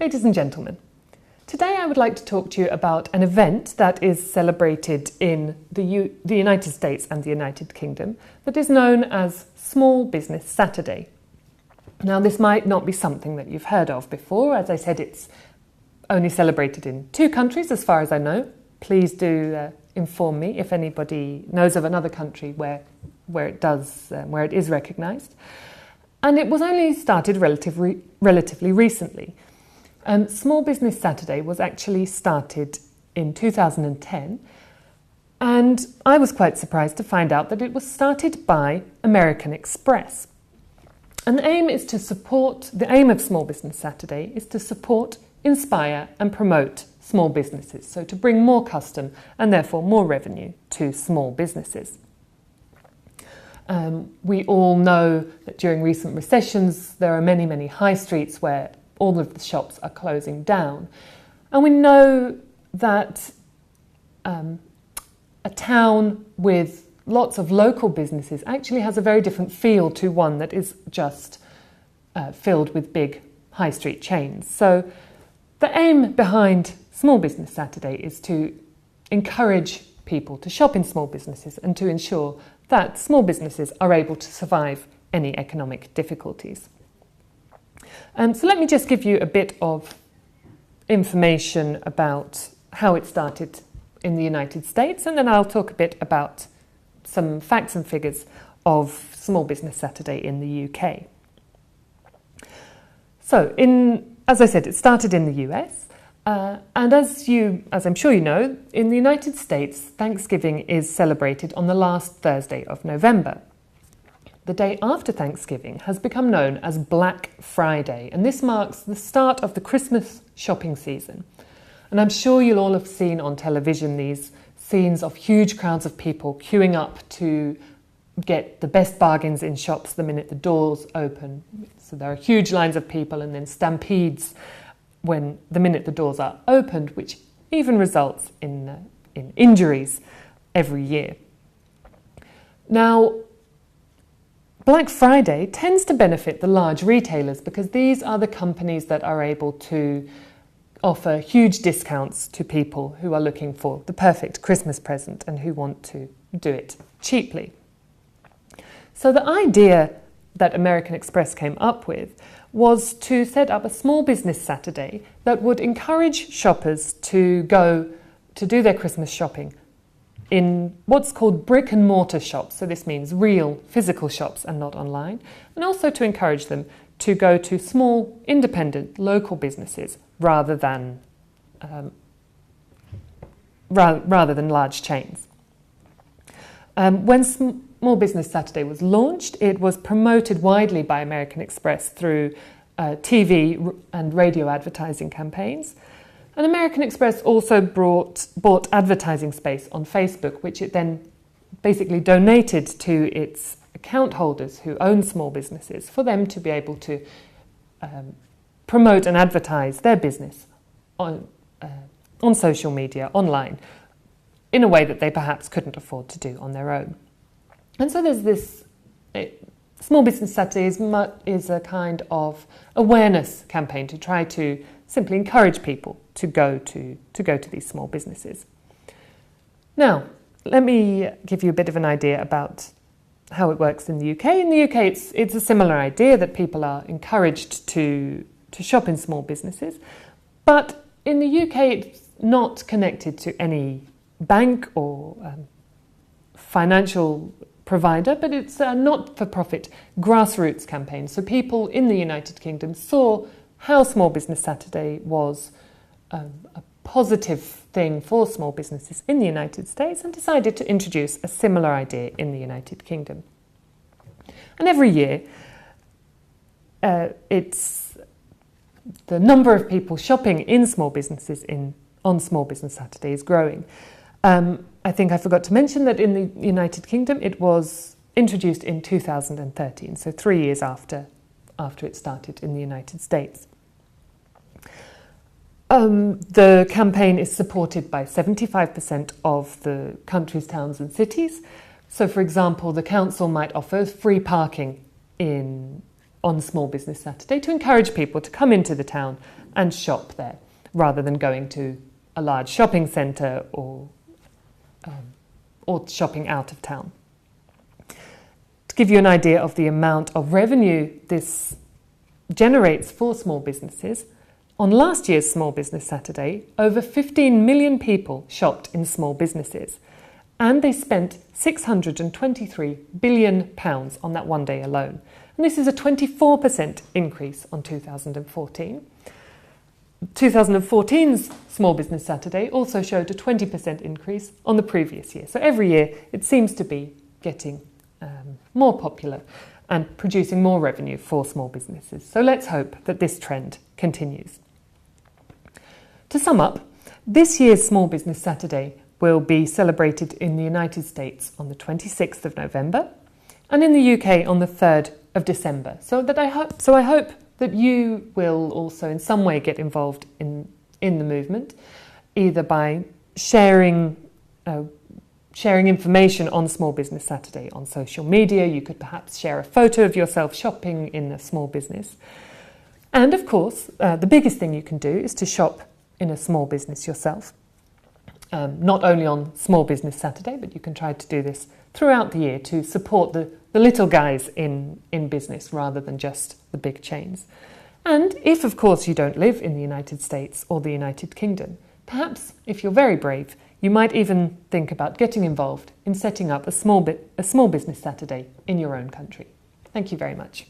Ladies and gentlemen, today I would like to talk to you about an event that is celebrated in the United States and the United Kingdom that is known as Small Business Saturday. Now, this might not be something that you've heard of before. As I said, it's only celebrated in 2 countries as far as I know. Please do inform me if anybody knows of another country where it is recognised. And it was only started relatively recently. Small Business Saturday was actually started in 2010, and I was quite surprised to find out that it was started by American Express. And the aim of Small Business Saturday is to support, inspire and promote small businesses, so to bring more custom and therefore more revenue to small businesses. We all know that during recent recessions there are many high streets where all of the shops are closing down. And we know that a town with lots of local businesses actually has a very different feel to one that is just filled with big high street chains. So the aim behind Small Business Saturday is to encourage people to shop in small businesses and to ensure that small businesses are able to survive any economic difficulties. So let me just give you a bit of information about how it started in the United States, and then I'll talk a bit about some facts and figures of Small Business Saturday in the UK. So, as I said, it started in the US, and as I'm sure you know, in the United States, Thanksgiving is celebrated on the last Thursday of November. The day after Thanksgiving has become known as Black Friday, and this marks the start of the Christmas shopping season. And I'm sure you'll all have seen on television these scenes of huge crowds of people queuing up to get the best bargains in shops the minute the doors open. So there are huge lines of people and then stampedes the minute the doors are opened, which even results in injuries every year. Now, Black Friday tends to benefit the large retailers because these are the companies that are able to offer huge discounts to people who are looking for the perfect Christmas present and who want to do it cheaply. So the idea that American Express came up with was to set up a Small Business Saturday that would encourage shoppers to go to do their Christmas shopping in what's called brick and mortar shops. So this means real physical shops and not online, and also to encourage them to go to small, independent, local businesses rather than large chains. When Small Business Saturday was launched, it was promoted widely by American Express through TV and radio advertising campaigns. And American Express also bought advertising space on Facebook, which it then basically donated to its account holders who own small businesses for them to be able to promote and advertise their business on social media, online, in a way that they perhaps couldn't afford to do on their own. And so there's this Small Business Saturday is a kind of awareness campaign to try to simply encourage people to go to these small businesses. Now, let me give you a bit of an idea about how it works in the UK. In the UK, it's a similar idea that people are encouraged to shop in small businesses, but in the UK, it's not connected to any bank or financial provider, but it's a not-for-profit grassroots campaign. So people in the United Kingdom saw how Small Business Saturday was a positive thing for small businesses in the United States and decided to introduce a similar idea in the United Kingdom. And every year, it's the number of people shopping in small businesses on Small Business Saturday is growing. I think I forgot to mention that in the United Kingdom it was introduced in 2013, so 3 years after it started in the United States. The campaign is supported by 75% of the country's towns and cities. So, for example, the council might offer free parking in on Small Business Saturday to encourage people to come into the town and shop there, rather than going to a large shopping centre or shopping out of town. To give you an idea of the amount of revenue this generates for small businesses, on last year's Small Business Saturday, over 15 million people shopped in small businesses, and they spent £623 billion on that one day alone. And this is a 24% increase on 2014. 2014's Small Business Saturday also showed a 20% increase on the previous year. So every year it seems to be getting more popular and producing more revenue for small businesses. So let's hope that this trend continues. To sum up, this year's Small Business Saturday will be celebrated in the United States on the 26th of November and in the UK on the 3rd of December. So I hope that you will also in some way get involved in the movement, either by sharing information on Small Business Saturday on social media. You could perhaps share a photo of yourself shopping in a small business. And of course, the biggest thing you can do is to shop in a small business yourself. Not only on Small Business Saturday, but you can try to do this throughout the year to support the little guys in business rather than just the big chains. And if, of course, you don't live in the United States or the United Kingdom, perhaps, if you're very brave, you might even think about getting involved in setting up a small business Saturday in your own country. Thank you very much.